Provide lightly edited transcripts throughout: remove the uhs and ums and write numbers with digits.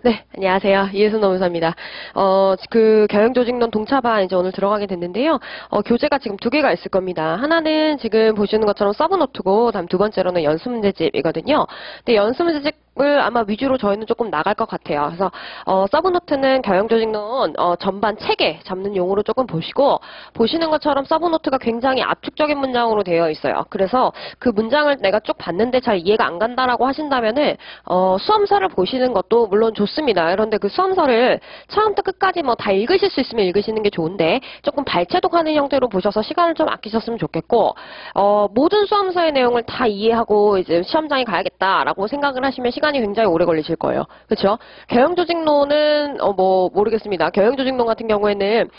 네, 안녕하세요. 이혜순 노무사입니다. 경영조직론 동차반 이제 오늘 들어가게 됐는데요. 교재가 지금 두 개가 있을 겁니다. 하나는 지금 보시는 것처럼 서브노트고, 다음 두 번째로는 연습문제집이거든요. 근데 연습문제집을 아마 위주로 저희는 조금 나갈 것 같아요. 그래서, 서브노트는 경영조직론, 전반 체계 잡는 용어로 조금 보시고, 보시는 것처럼 서브노트가 굉장히 압축적인 문장으로 되어 있어요. 그래서 그 문장을 내가 쭉 봤는데 잘 이해가 안 간다라고 하신다면은, 수험서를 보시는 것도 물론 좋습니다. 그런데 그 수험서를 처음부터 끝까지 뭐 다 읽으실 수 있으면 읽으시는 게 좋은데 조금 발췌독하는 형태로 보셔서 시간을 좀 아끼셨으면 좋겠고 모든 수험서의 내용을 다 이해하고 이제 시험장에 가야겠다라고 생각을 하시면 시간이 굉장히 오래 걸리실 거예요. 그렇죠? 경영조직론은 모르겠습니다. 경영조직론 같은 경우에는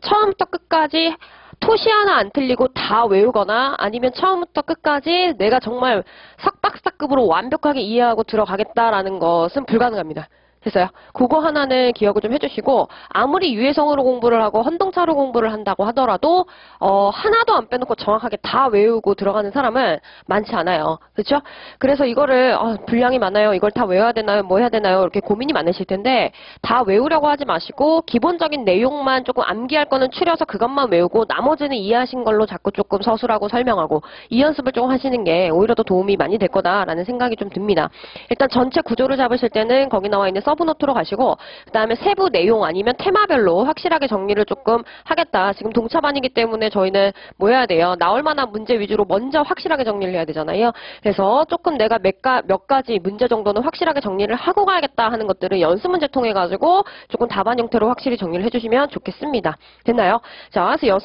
처음부터 끝까지 토시 하나 안 틀리고 다 외우거나 아니면 처음부터 끝까지 내가 정말 석박사급으로 완벽하게 이해하고 들어가겠다라는 것은 불가능합니다. 됐어요? 그거 하나는 기억을 좀 해주시고 아무리 유해성으로 공부를 하고 헌동차로 공부를 한다고 하더라도 하나도 안 빼놓고 정확하게 다 외우고 들어가는 사람은 많지 않아요. 그렇죠? 그래서 이거를 분량이 많아요. 이걸 다 외워야 되나요? 뭐 해야 되나요? 이렇게 고민이 많으실 텐데 다 외우려고 하지 마시고 기본적인 내용만 조금 암기할 거는 추려서 그것만 외우고 나머지는 이해하신 걸로 자꾸 조금 서술하고 설명하고 이 연습을 좀 하시는 게 오히려 더 도움이 많이 될 거다라는 생각이 좀 듭니다. 일단 전체 구조를 잡으실 때는 거기 나와 있는 서브노트로 가시고 그 다음에 세부 내용 아니면 테마별로 확실하게 정리를 조금 하겠다. 지금 동차반이기 때문에 저희는 뭐 해야 돼요? 나올 만한 문제 위주로 먼저 확실하게 정리를 해야 되잖아요. 그래서 조금 내가 몇 가지 문제 정도는 확실하게 정리를 하고 가야겠다 하는 것들은 연습 문제 통해 가지고 조금 답안 형태로 확실히 정리를 해주시면 좋겠습니다. 됐나요? 자, 그래서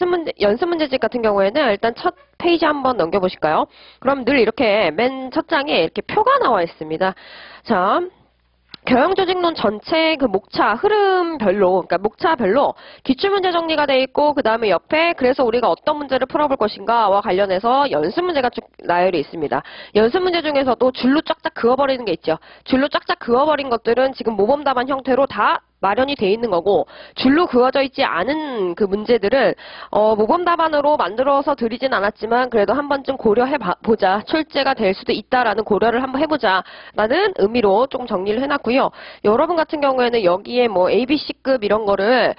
연습 문제집 같은 경우에는 일단 첫 페이지 한번 넘겨보실까요? 그럼 늘 이렇게 맨 첫 장에 이렇게 표가 나와 있습니다. 자, 경영조직론 전체 그 목차 흐름별로 그러니까 목차별로 기출문제 정리가 돼 있고 그 다음에 옆에 그래서 우리가 어떤 문제를 풀어볼 것인가와 관련해서 연습문제가 쭉 나열이 있습니다. 연습문제 중에서도 줄로 쫙쫙 그어버리는 게 있죠. 줄로 쫙쫙 그어버린 것들은 지금 모범답안 형태로 다 마련이 돼 있는 거고 줄로 그어져 있지 않은 그 문제들은 모범 답안으로 만들어서 드리진 않았지만 그래도 한 번쯤 고려해 보자. 출제가 될 수도 있다라는 고려를 한번 해보자 라는 의미로 조금 정리를 해놨고요. 여러분 같은 경우에는 여기에 뭐 ABC급 이런 거를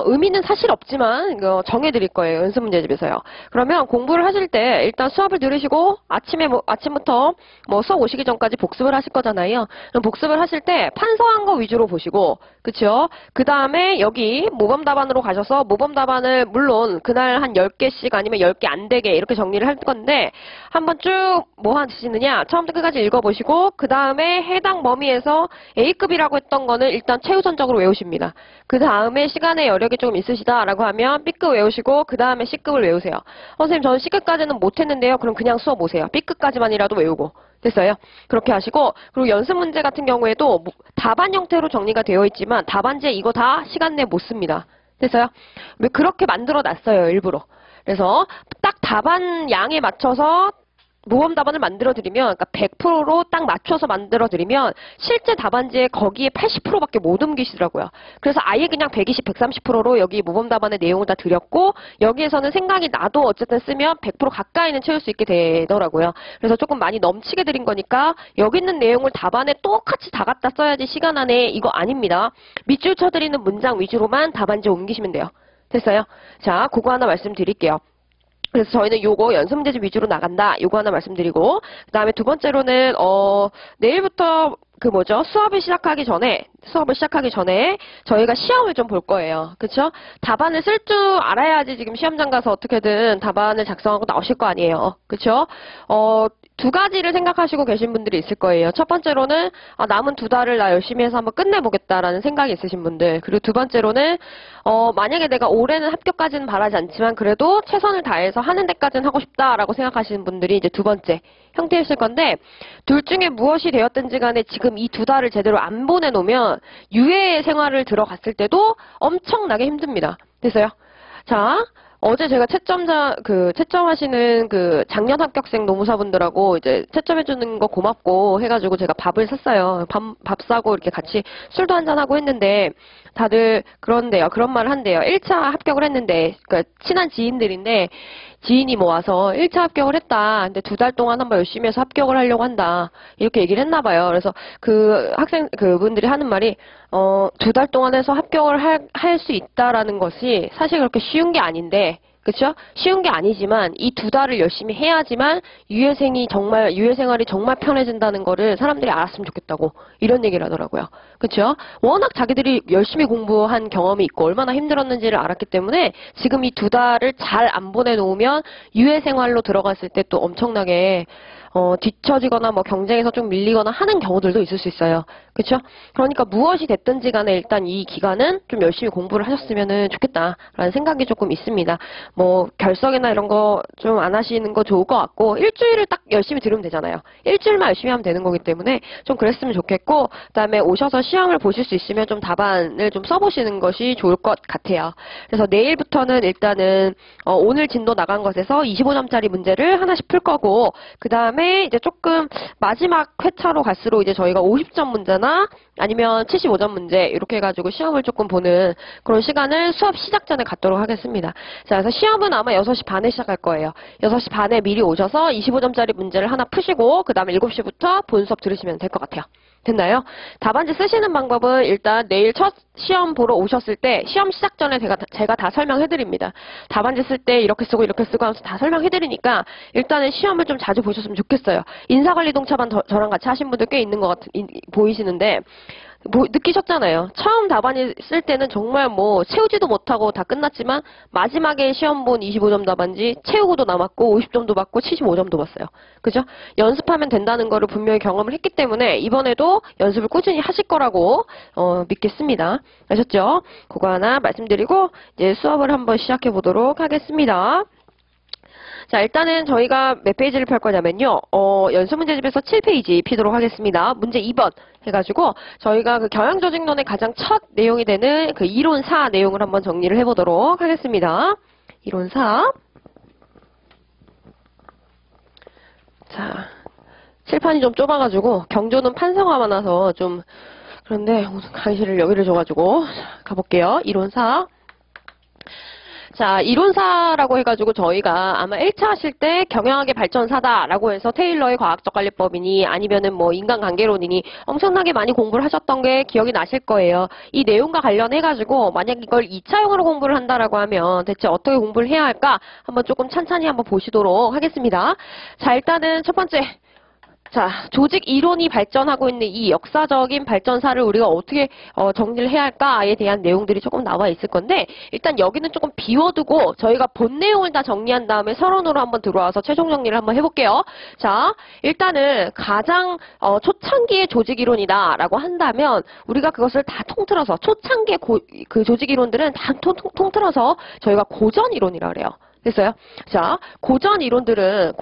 의미는 사실 없지만 이거 정해드릴 거예요. 연습문제집에서요. 그러면 공부를 하실 때 일단 수업을 들으시고 아침부터 뭐 수업 오시기 전까지 복습을 하실 거잖아요. 그럼 복습을 하실 때 판서한 거 위주로 보시고 그쵸? 그 다음에 여기 모범 답안으로 가셔서 모범 답안을 물론 그날 한 10개씩 아니면 10개 안 되게 이렇게 정리를 할 건데 한번 쭉 뭐 하시느냐 처음부터 끝까지 읽어보시고 그 다음에 해당 범위에서 A급이라고 했던 거는 일단 최우선적으로 외우십니다. 그 다음에 시간의 여력이 조금 있으시다라고 하면 B급 외우시고 그 다음에 C급을 외우세요. 선생님 저는 C급까지는 못했는데요. 그럼 그냥 수업 오세요. B급까지만이라도 외우고. 됐어요? 그렇게 하시고 그리고 연습 문제 같은 경우에도 답안 형태로 정리가 되어 있지만 답안지에 이거 다 시간 내에 못 씁니다. 됐어요? 왜 그렇게 만들어 놨어요, 일부러. 그래서 딱 답안 양에 맞춰서 모범 답안을 만들어 드리면 그러니까 100%로 딱 맞춰서 만들어 드리면 실제 답안지에 거기에 80%밖에 못 옮기시더라고요. 그래서 아예 그냥 120, 130%로 여기 모범 답안의 내용을 다 드렸고 여기에서는 생각이 나도 어쨌든 쓰면 100% 가까이는 채울 수 있게 되더라고요. 그래서 조금 많이 넘치게 드린 거니까 여기 있는 내용을 답안에 똑같이 다 갖다 써야지 시간 안에 이거 아닙니다. 밑줄 쳐드리는 문장 위주로만 답안지에 옮기시면 돼요. 됐어요? 자, 그거 하나 말씀드릴게요. 그래서 저희는 요거 연습문제집 위주로 나간다. 요거 하나 말씀드리고 그 다음에 두 번째로는 내일부터 수업을 시작하기 전에 저희가 시험을 좀 볼 거예요. 그쵸? 답안을 쓸 줄 알아야지 지금 시험장 가서 어떻게든 답안을 작성하고 나오실 거 아니에요. 그쵸? 두 가지를 생각하시고 계신 분들이 있을 거예요. 첫 번째로는 남은 두 달을 나 열심히 해서 한번 끝내보겠다라는 생각이 있으신 분들. 그리고 두 번째로는 만약에 내가 올해는 합격까지는 바라지 않지만 그래도 최선을 다해서 하는 데까지는 하고 싶다라고 생각하시는 분들이 이제 두 번째 형태이실 건데 둘 중에 무엇이 되었든지 간에 지금 이 두 달을 제대로 안 보내놓으면 유예 생활을 들어갔을 때도 엄청나게 힘듭니다. 됐어요? 자, 어제 제가 채점하시는 작년 합격생 노무사분들하고 이제 채점해주는 거 고맙고 해가지고 제가 밥을 샀어요. 밥 사고 이렇게 같이 술도 한잔하고 했는데, 다들 그런데요. 그런 말을 한대요. 1차 합격을 했는데, 그러니까 친한 지인들인데, 지인이 뭐 와서 1차 합격을 했다. 근데 2달 동안 한번 열심히 해서 합격을 하려고 한다. 이렇게 얘기를 했나 봐요. 그래서 그분들이 하는 말이, 2달 동안 해서 합격을 할 수 있다라는 것이 사실 그렇게 쉬운 게 아닌데, 그쵸? 쉬운 게 아니지만 이 2달을 열심히 해야지만 유예생활이 정말 편해진다는 거를 사람들이 알았으면 좋겠다고 이런 얘기를 하더라고요. 그쵸? 워낙 자기들이 열심히 공부한 경험이 있고 얼마나 힘들었는지를 알았기 때문에 지금 이 2달을 잘 안 보내놓으면 유예생활로 들어갔을 때 또 엄청나게 뒤처지거나 뭐 경쟁에서 좀 밀리거나 하는 경우들도 있을 수 있어요. 그렇죠? 그러니까 무엇이 됐든지 간에 일단 이 기간은 좀 열심히 공부를 하셨으면 좋겠다라는 생각이 조금 있습니다. 뭐 결석이나 이런 거 좀 안 하시는 거 좋을 것 같고 일주일을 딱 열심히 들으면 되잖아요. 일주일만 열심히 하면 되는 거기 때문에 좀 그랬으면 좋겠고 그다음에 오셔서 시험을 보실 수 있으면 좀 답안을 좀 써보시는 것이 좋을 것 같아요. 그래서 내일부터는 일단은 오늘 진도 나간 것에서 25점짜리 문제를 하나씩 풀 거고 그 다음에 이제 조금 마지막 회차로 갈수록 이제 저희가 50점 문제나 아니면 75점 문제 이렇게 해가지고 시험을 조금 보는 그런 시간을 수업 시작 전에 갖도록 하겠습니다. 자, 그래서 시험은 아마 6시 반에 시작할 거예요. 6시 반에 미리 오셔서 25점짜리 문제를 하나 푸시고 그 다음에 7시부터 본 수업 들으시면 될 것 같아요. 됐나요? 답안지 쓰시는 방법은 일단 내일 첫 시험 보러 오셨을 때 시험 시작 전에 제가 다 설명해드립니다. 답안지 쓸 때 이렇게 쓰고 하면서 다 설명해드리니까 일단은 시험을 좀 자주 보셨으면 좋겠어요. 인사관리동차반 저랑 같이 하신 분들 꽤 있는 것 보이시는데 느끼셨잖아요. 처음 답안지 쓸 때는 정말 뭐 채우지도 못하고 다 끝났지만 마지막에 시험 본 25점 답안지 채우고도 남았고 50점도 받고 75점도 받았어요. 그죠? 연습하면 된다는 거를 분명히 경험을 했기 때문에 이번에도 연습을 꾸준히 하실 거라고 믿겠습니다. 아셨죠? 그거 하나 말씀드리고 이제 수업을 한번 시작해 보도록 하겠습니다. 자, 일단은 저희가 몇 페이지를 펼 거냐면요. 연수문제집에서 7페이지 피도록 하겠습니다. 문제 2번 해가지고 저희가 그 경영조직론의 가장 첫 내용이 되는 그 이론 4 내용을 한번 정리를 해보도록 하겠습니다. 이론 4. 자, 칠판이 좀 좁아가지고 경조는 판서가 많아서 좀 그런데 오늘 강의실을 여기를 줘가지고 가볼게요. 이론 4. 자, 이론사라고 해가지고 저희가 아마 1차 하실 때 경영학의 발전사다라고 해서 테일러의 과학적 관리법이니 아니면은 뭐 인간관계론이니 엄청나게 많이 공부를 하셨던 게 기억이 나실 거예요. 이 내용과 관련해가지고 만약 이걸 2차용으로 공부를 한다라고 하면 대체 어떻게 공부를 해야 할까 한번 조금 찬찬히 한번 보시도록 하겠습니다. 자, 일단은 첫 번째. 자, 조직 이론이 발전하고 있는 이 역사적인 발전사를 우리가 어떻게 정리를 해야 할까에 대한 내용들이 조금 나와 있을 건데 일단 여기는 조금 비워두고 저희가 본 내용을 다 정리한 다음에 서론으로 한번 들어와서 최종 정리를 한번 해볼게요. 자, 일단은 가장 초창기의 조직 이론이다라고 한다면 우리가 그것을 다 통틀어서 초창기의 그 조직 이론들은 다 통틀어서 저희가 고전 이론이라 그래요. 됐어요? 자, 고전 이론들은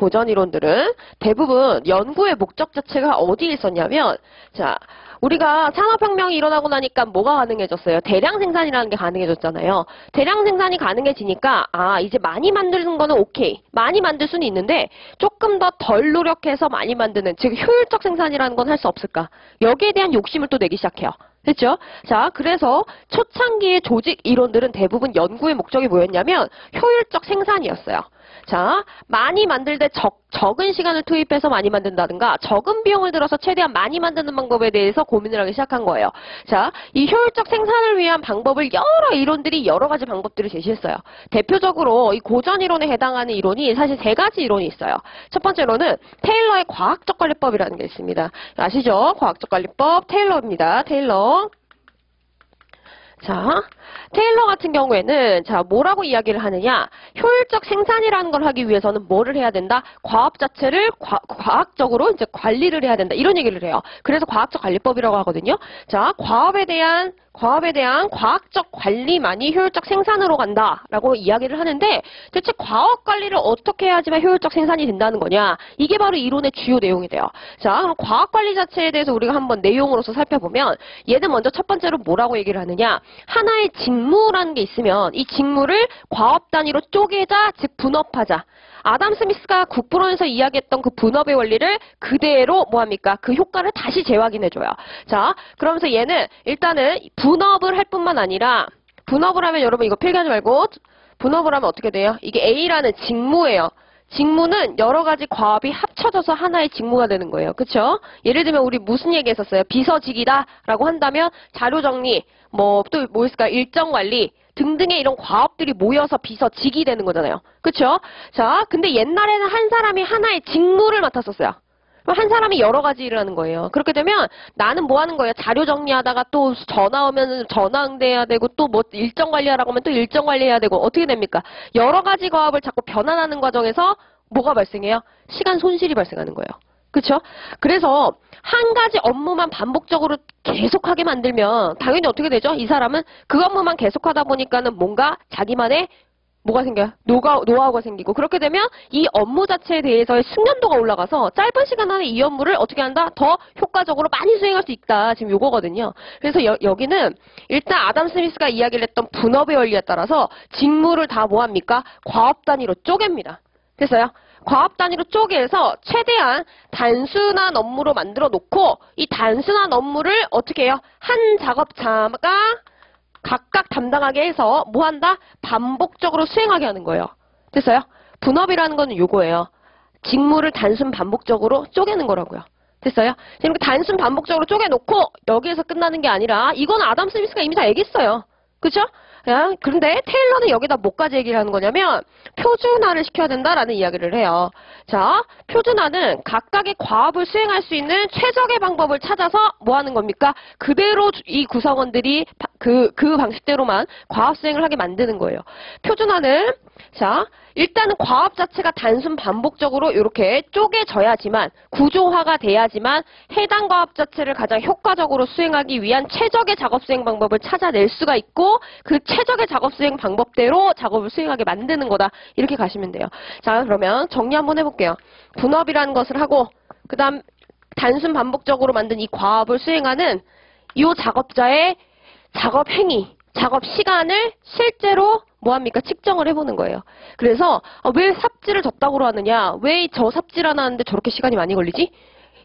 대부분 연구의 목적 자체가 어디에 있었냐면, 자, 우리가 산업혁명이 일어나고 나니까 뭐가 가능해졌어요? 대량 생산이라는 게 가능해졌잖아요. 대량 생산이 가능해지니까, 이제 많이 만드는 거는 오케이. 많이 만들 수는 있는데, 조금 더 덜 노력해서 많이 만드는, 즉, 효율적 생산이라는 건 할 수 없을까? 여기에 대한 욕심을 또 내기 시작해요. 됐죠? 자, 그래서 초창기의 조직 이론들은 대부분 연구의 목적이 뭐였냐면 효율적 생산이었어요. 자, 많이 만들 때 적은 시간을 투입해서 많이 만든다든가 적은 비용을 들어서 최대한 많이 만드는 방법에 대해서 고민을 하기 시작한 거예요. 자, 이 효율적 생산을 위한 방법을 여러 이론들이 여러 가지 방법들을 제시했어요. 대표적으로 이 고전 이론에 해당하는 이론이 사실 3가지 이론이 있어요. 첫 번째로는 테일러의 과학적 관리법이라는 게 있습니다. 아시죠? 과학적 관리법 테일러입니다. 테일러. 자, 테일러 같은 경우에는 자, 뭐라고 이야기를 하느냐? 효율적 생산이라는 걸 하기 위해서는 뭐를 해야 된다? 과업 자체를 과학적으로 이제 관리를 해야 된다. 이런 얘기를 해요. 그래서 과학적 관리법이라고 하거든요. 자, 과업에 대한 과학적 관리만이 효율적 생산으로 간다라고 이야기를 하는데 대체 과업 관리를 어떻게 해야지만 효율적 생산이 된다는 거냐? 이게 바로 이론의 주요 내용이 돼요. 자, 그럼 과업 관리 자체에 대해서 우리가 한번 내용으로서 살펴보면 얘는 먼저 첫 번째로 뭐라고 얘기를 하느냐? 하나의 직무라는 게 있으면 이 직무를 과업 단위로 쪼개자, 즉 분업하자. 아담 스미스가 국부론에서 이야기했던 그 분업의 원리를 그대로 뭐합니까? 그 효과를 다시 재확인해줘요. 자, 그러면서 얘는 일단은 분업을 할 뿐만 아니라 분업을 하면 여러분 이거 필기하지 말고 분업을 하면 어떻게 돼요? 이게 A라는 직무예요. 직무는 여러 가지 과업이 합쳐져서 하나의 직무가 되는 거예요. 그쵸? 예를 들면 우리 무슨 얘기 했었어요? 비서직이다라고 한다면 자료 정리, 뭐 또 뭐 있을까? 일정 관리 등등의 이런 과업들이 모여서 비서직이 되는 거잖아요. 그쵸? 자, 근데 옛날에는 한 사람이 하나의 직무를 맡았었어요. 한 사람이 여러 가지 일을 하는 거예요. 그렇게 되면 나는 뭐 하는 거예요? 자료 정리하다가 또 전화 오면 전화 응대해야 되고 또 뭐 일정 관리하라고 하면 또 일정 관리해야 되고 어떻게 됩니까? 여러 가지 과업을 자꾸 변환하는 과정에서 뭐가 발생해요? 시간 손실이 발생하는 거예요. 그렇죠? 그래서 한 가지 업무만 반복적으로 계속하게 만들면 당연히 어떻게 되죠? 이 사람은 그 업무만 계속하다 보니까는 뭔가 자기만의 뭐가 생겨요? 노하우가 생기고 그렇게 되면 이 업무 자체에 대해서의 숙련도가 올라가서 짧은 시간 안에 이 업무를 어떻게 한다? 더 효과적으로 많이 수행할 수 있다. 지금 요거거든요. 그래서 여기는 일단 아담 스미스가 이야기를 했던 분업의 원리에 따라서 직무를 다 뭐합니까? 과업 단위로 쪼갭니다. 됐어요? 과업 단위로 쪼개서 최대한 단순한 업무로 만들어 놓고 이 단순한 업무를 어떻게 해요? 한 작업자가 각각 담당하게 해서 뭐 한다? 반복적으로 수행하게 하는 거예요. 됐어요? 분업이라는 거는 요거예요. 직무를 단순 반복적으로 쪼개는 거라고요. 됐어요? 이렇게 단순 반복적으로 쪼개놓고 여기에서 끝나는 게 아니라 이건 아담 스미스가 이미 다 얘기했어요. 그죠? 그런데 테일러는 여기다 뭐까지 얘기를 하는 거냐면 표준화를 시켜야 된다라는 이야기를 해요. 자, 표준화는 각각의 과업을 수행할 수 있는 최적의 방법을 찾아서 뭐 하는 겁니까? 그대로 이 구성원들이 그 방식대로만 과업 수행을 하게 만드는 거예요. 표준화는 자, 일단은 과업 자체가 단순 반복적으로 이렇게 쪼개져야지만 구조화가 돼야지만 해당 과업 자체를 가장 효과적으로 수행하기 위한 최적의 작업 수행 방법을 찾아낼 수가 있고 그 최적의 작업 수행 방법대로 작업을 수행하게 만드는 거다. 이렇게 가시면 돼요. 자, 그러면 정리 한번 해볼게요. 분업이라는 것을 하고 그 다음 단순 반복적으로 만든 이 과업을 수행하는 이 작업자의 작업 행위, 작업 시간을 실제로 뭐합니까? 측정을 해보는 거예요. 그래서 왜 삽질을 저따구로 하느냐? 왜 저 삽질 하나 하는데 저렇게 시간이 많이 걸리지?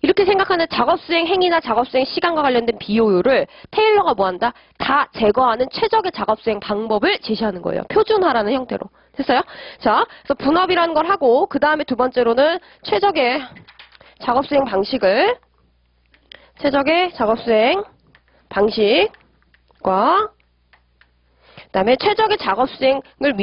이렇게 생각하는 작업수행 행위나 작업수행 시간과 관련된 비효율을 테일러가 뭐한다? 다 제거하는 최적의 작업수행 방법을 제시하는 거예요. 표준화라는 형태로. 됐어요? 자, 그래서 분업이라는 걸 하고 그 다음에 두 번째로는 최적의 작업수행 방식과 그다음에 최적의 작업 수행을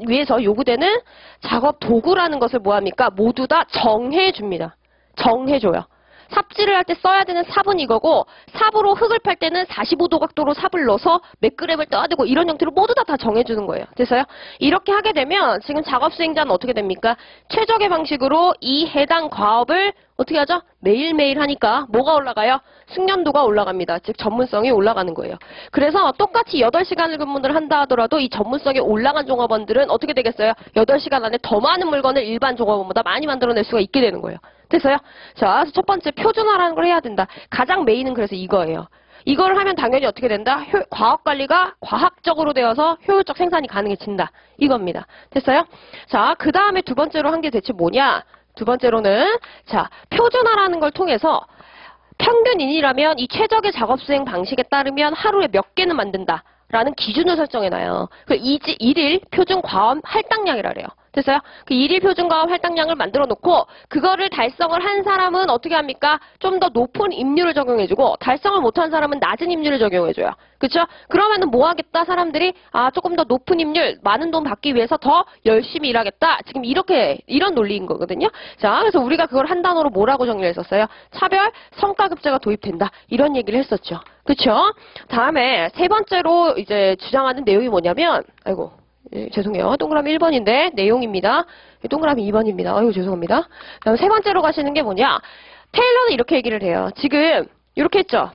위해서 요구되는 작업 도구라는 것을 뭐합니까? 모두 다 정해줍니다. 정해줘요. 삽질을 할 때 써야 되는 삽은 이거고 삽으로 흙을 팔 때는 45도 각도로 삽을 넣어서 몇 그램을 떠야 되고 이런 형태로 모두 다 정해주는 거예요. 됐어요? 이렇게 하게 되면 지금 작업 수행자는 어떻게 됩니까? 최적의 방식으로 이 해당 과업을 어떻게 하죠? 매일매일 하니까 뭐가 올라가요? 숙련도가 올라갑니다. 즉 전문성이 올라가는 거예요. 그래서 똑같이 8시간을 근무를 한다 하더라도 이 전문성이 올라간 종업원들은 어떻게 되겠어요? 8시간 안에 더 많은 물건을 일반 종업원보다 많이 만들어낼 수가 있게 되는 거예요. 됐어요? 자, 그래서 첫 번째 표준화라는 걸 해야 된다. 가장 메인은 그래서 이거예요. 이걸 하면 당연히 어떻게 된다? 과학관리가 과학적으로 되어서 효율적 생산이 가능해진다. 이겁니다. 됐어요? 자, 그 다음에 두 번째로 한 게 대체 뭐냐? 두 번째로는 자, 표준화라는 걸 통해서 평균인이라면 이 최적의 작업 수행 방식에 따르면 하루에 몇 개는 만든다. 라는 기준을 설정해놔요. 그 일일 표준 과업 할당량이라 그래요. 됐어요? 그 일일 표준 과업 할당량을 만들어 놓고 그거를 달성을 한 사람은 어떻게 합니까? 좀 더 높은 임률을 적용해주고 달성을 못한 사람은 낮은 임률을 적용해줘요. 그쵸? 그러면은 뭐 하겠다? 사람들이 조금 더 높은 임률, 많은 돈 받기 위해서 더 열심히 일하겠다. 지금 이런 논리인 거거든요. 자, 그래서 우리가 그걸 한 단어로 뭐라고 정리를 했었어요? 차별 성과급제가 도입된다. 이런 얘기를 했었죠. 그쵸? 다음에 세 번째로 이제 주장하는 내용이 뭐냐면, 죄송해요. 동그라미 1번인데 내용입니다. 동그라미 2번입니다. 죄송합니다. 다음 세 번째로 가시는 게 뭐냐? 테일러는 이렇게 얘기를 해요. 지금 이렇게 했죠.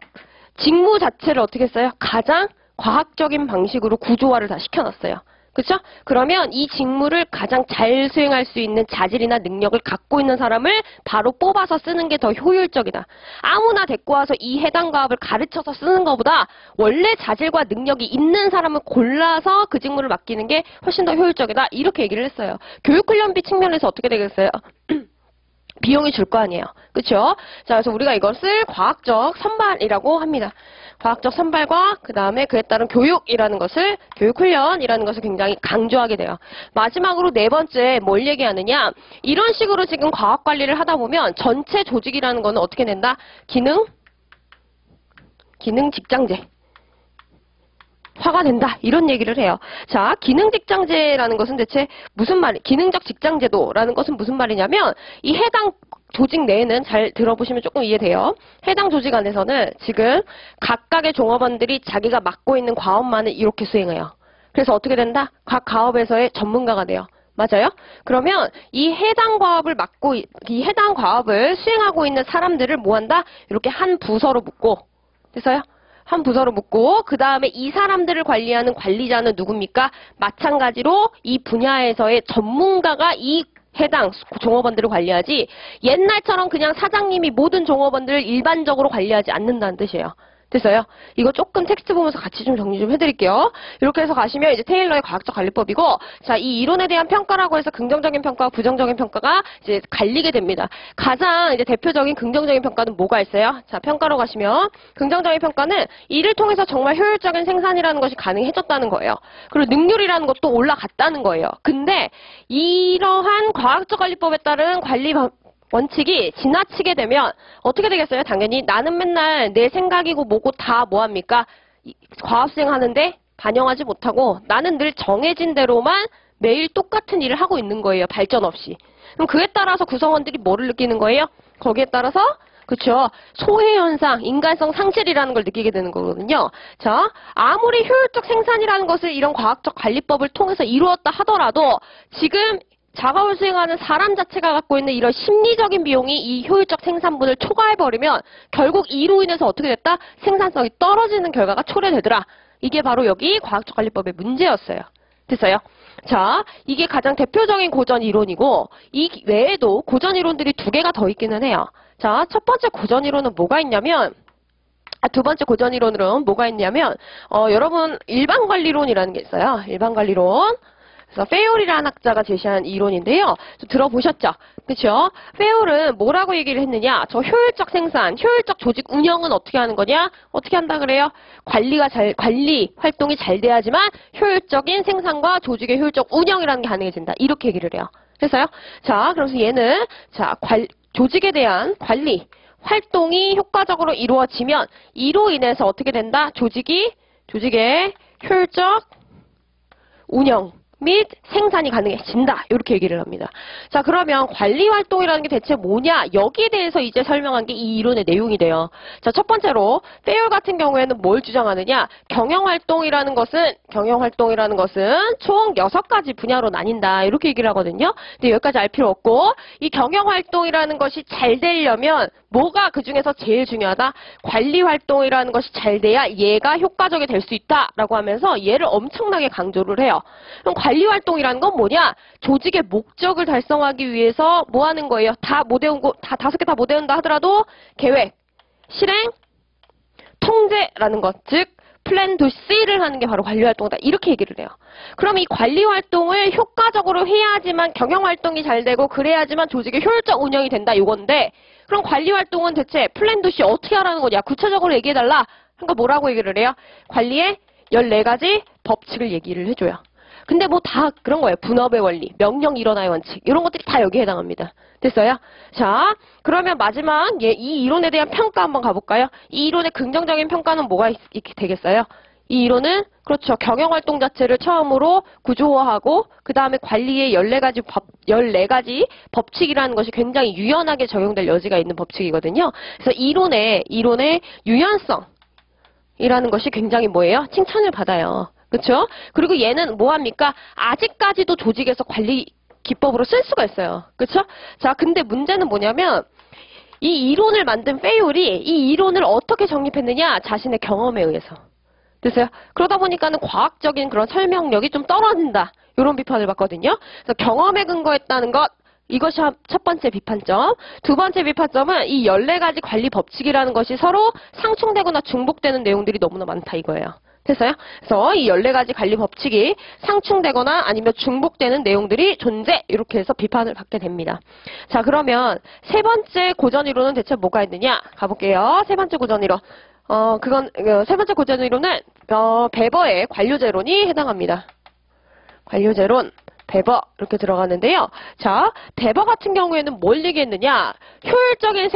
직무 자체를 어떻게 했어요? 가장 과학적인 방식으로 구조화를 다 시켜놨어요. 그쵸? 그러면 이 직무를 가장 잘 수행할 수 있는 자질이나 능력을 갖고 있는 사람을 바로 뽑아서 쓰는 게 더 효율적이다. 아무나 데리고 와서 이 해당 과업을 가르쳐서 쓰는 것보다 원래 자질과 능력이 있는 사람을 골라서 그 직무를 맡기는 게 훨씬 더 효율적이다. 이렇게 얘기를 했어요. 교육훈련비 측면에서 어떻게 되겠어요? 비용이 줄 거 아니에요. 그쵸? 자, 그래서 우리가 이것을 과학적 선발이라고 합니다. 과학적 선발과 그 다음에 그에 따른 교육이라는 것을, 교육훈련이라는 것을 굉장히 강조하게 돼요. 마지막으로 네 번째 뭘 얘기하느냐? 이런 식으로 지금 과학관리를 하다 보면 전체 조직이라는 거는 어떻게 된다? 기능 직장제. 화가 된다. 이런 얘기를 해요. 자, 기능 직장제라는 것은 대체 무슨 말이, 기능적 직장제도라는 것은 무슨 말이냐면 이 해당 조직 내에는 잘 들어보시면 조금 이해돼요. 해당 조직 안에서는 지금 각각의 종업원들이 자기가 맡고 있는 과업만을 이렇게 수행해요. 그래서 어떻게 된다? 각 과업에서의 전문가가 돼요. 맞아요? 그러면 이 해당 과업을 맡고, 이 해당 과업을 수행하고 있는 사람들을 뭐한다? 이렇게 한 부서로 묶고, 됐어요? 한 부서로 묶고 그 다음에 이 사람들을 관리하는 관리자는 누굽니까? 마찬가지로 이 분야에서의 전문가가 이 해당 종업원들을 관리하지 옛날처럼 그냥 사장님이 모든 종업원들을 일반적으로 관리하지 않는다는 뜻이에요. 됐어요? 이거 조금 텍스트 보면서 같이 좀 정리 좀 해드릴게요. 이렇게 해서 가시면 이제 테일러의 과학적 관리법이고, 자, 이 이론에 대한 평가라고 해서 긍정적인 평가와 부정적인 평가가 이제 갈리게 됩니다. 가장 이제 대표적인 긍정적인 평가는 뭐가 있어요? 자, 평가로 가시면 긍정적인 평가는 이를 통해서 정말 효율적인 생산이라는 것이 가능해졌다는 거예요. 그리고 능률이라는 것도 올라갔다는 거예요. 근데 이러한 과학적 관리법에 따른 관리 원칙이 지나치게 되면 어떻게 되겠어요? 당연히 나는 맨날 내 생각이고 뭐고 다 뭐합니까? 과업 수행하는데 반영하지 못하고 나는 늘 정해진 대로만 매일 똑같은 일을 하고 있는 거예요. 발전 없이. 그럼 그에 따라서 구성원들이 뭐를 느끼는 거예요? 거기에 따라서 그쵸. 소외현상, 인간성 상실이라는 걸 느끼게 되는 거거든요. 자, 아무리 효율적 생산이라는 것을 이런 과학적 관리법을 통해서 이루었다 하더라도 지금 작업을 수행하는 사람 자체가 갖고 있는 이런 심리적인 비용이 이 효율적 생산분을 초과해버리면 결국 이로 인해서 어떻게 됐다? 생산성이 떨어지는 결과가 초래되더라. 이게 바로 여기 과학적 관리법의 문제였어요. 됐어요? 자, 이게 가장 대표적인 고전 이론이고 이 외에도 고전 이론들이 두 개가 더 있기는 해요. 자, 첫 번째 고전 이론은 뭐가 있냐면 두 번째 고전 이론으로는 뭐가 있냐면 여러분 일반관리론이라는 게 있어요. 일반관리론. 그래서 페올이라는 학자가 제시한 이론인데요. 좀 들어보셨죠? 그렇죠? 페올은 뭐라고 얘기를 했느냐? 저 효율적 생산, 효율적 조직 운영은 어떻게 하는 거냐? 어떻게 한다 그래요? 관리 활동이 잘 돼야지만 효율적인 생산과 조직의 효율적 운영이라는 게 가능해진다. 이렇게 얘기를 해요. 그래서요? 자, 그래서 얘는 조직에 대한 관리 활동이 효과적으로 이루어지면 이로 인해서 어떻게 된다? 조직의 효율적 운영 및 생산이 가능해진다. 이렇게 얘기를 합니다. 자, 그러면 관리활동이라는 게 대체 뭐냐? 여기에 대해서 이제 설명한 게 이 이론의 내용이 돼요. 자, 첫 번째로 페올 같은 경우에는 뭘 주장하느냐? 경영활동이라는 것은 총 6가지 분야로 나뉜다. 이렇게 얘기를 하거든요. 근데 여기까지 알 필요 없고 이 경영활동이라는 것이 잘 되려면 뭐가 그 중에서 제일 중요하다? 관리활동이라는 것이 잘 돼야 얘가 효과적이 될 수 있다라고 하면서 얘를 엄청나게 강조를 해요. 그럼 관리활동이라는 건 뭐냐? 조직의 목적을 달성하기 위해서 뭐 하는 거예요? 다 못 외우고, 다 5개 다 못 외운다 하더라도 계획, 실행, 통제라는 것, 즉 플랜 도 C를 하는 게 바로 관리활동이다. 이렇게 얘기를 해요. 그럼 이 관리활동을 효과적으로 해야지만 경영활동이 잘 되고 그래야지만 조직의 효율적 운영이 된다. 이건데 그럼 관리활동은 대체 플랜 도 C 어떻게 하라는 거냐? 구체적으로 얘기해달라. 그러니까 뭐라고 얘기를 해요? 관리의 14가지 법칙을 얘기를 해줘요. 근데 뭐 다 그런 거예요. 분업의 원리, 명령 일어나의 원칙 이런 것들이 다 여기에 해당합니다. 됐어요? 자, 그러면 마지막 이 이론에 대한 평가 한번 가볼까요? 이 이론의 긍정적인 평가는 뭐가 되겠어요? 이 이론은 그렇죠. 경영활동 자체를 처음으로 구조화하고 그 다음에 관리의 14가지 법칙이라는 것이 굉장히 유연하게 적용될 여지가 있는 법칙이거든요. 그래서 이론의 유연성이라는 것이 굉장히 뭐예요? 칭찬을 받아요. 그렇죠? 그리고 얘는 뭐합니까? 아직까지도 조직에서 관리 기법으로 쓸 수가 있어요. 그렇죠? 자, 근데 문제는 뭐냐면 이 이론을 만든 페올이 이 이론을 어떻게 정립했느냐? 자신의 경험에 의해서. 됐어요? 그러다 보니까는 과학적인 그런 설명력이 좀 떨어진다. 이런 비판을 받거든요. 그래서 경험에 근거했다는 것, 이것이 첫 번째 비판점. 두 번째 비판점은 이 14가지 관리 법칙이라는 것이 서로 상충되거나 중복되는 내용들이 너무나 많다 이거예요. 됐어요? 그래서 이 14가지 관리 법칙이 상충되거나 아니면 중복되는 내용들이 존재, 이렇게 해서 비판을 받게 됩니다. 자, 그러면 세 번째 고전이론은 대체 뭐가 있느냐? 가볼게요. 세 번째 고전이론. 세 번째 고전이론은, 베버의 관료제론이 해당합니다. 관료제론, 베버, 이렇게 들어가는데요. 자, 베버 같은 경우에는 뭘 얘기했느냐? 효율적인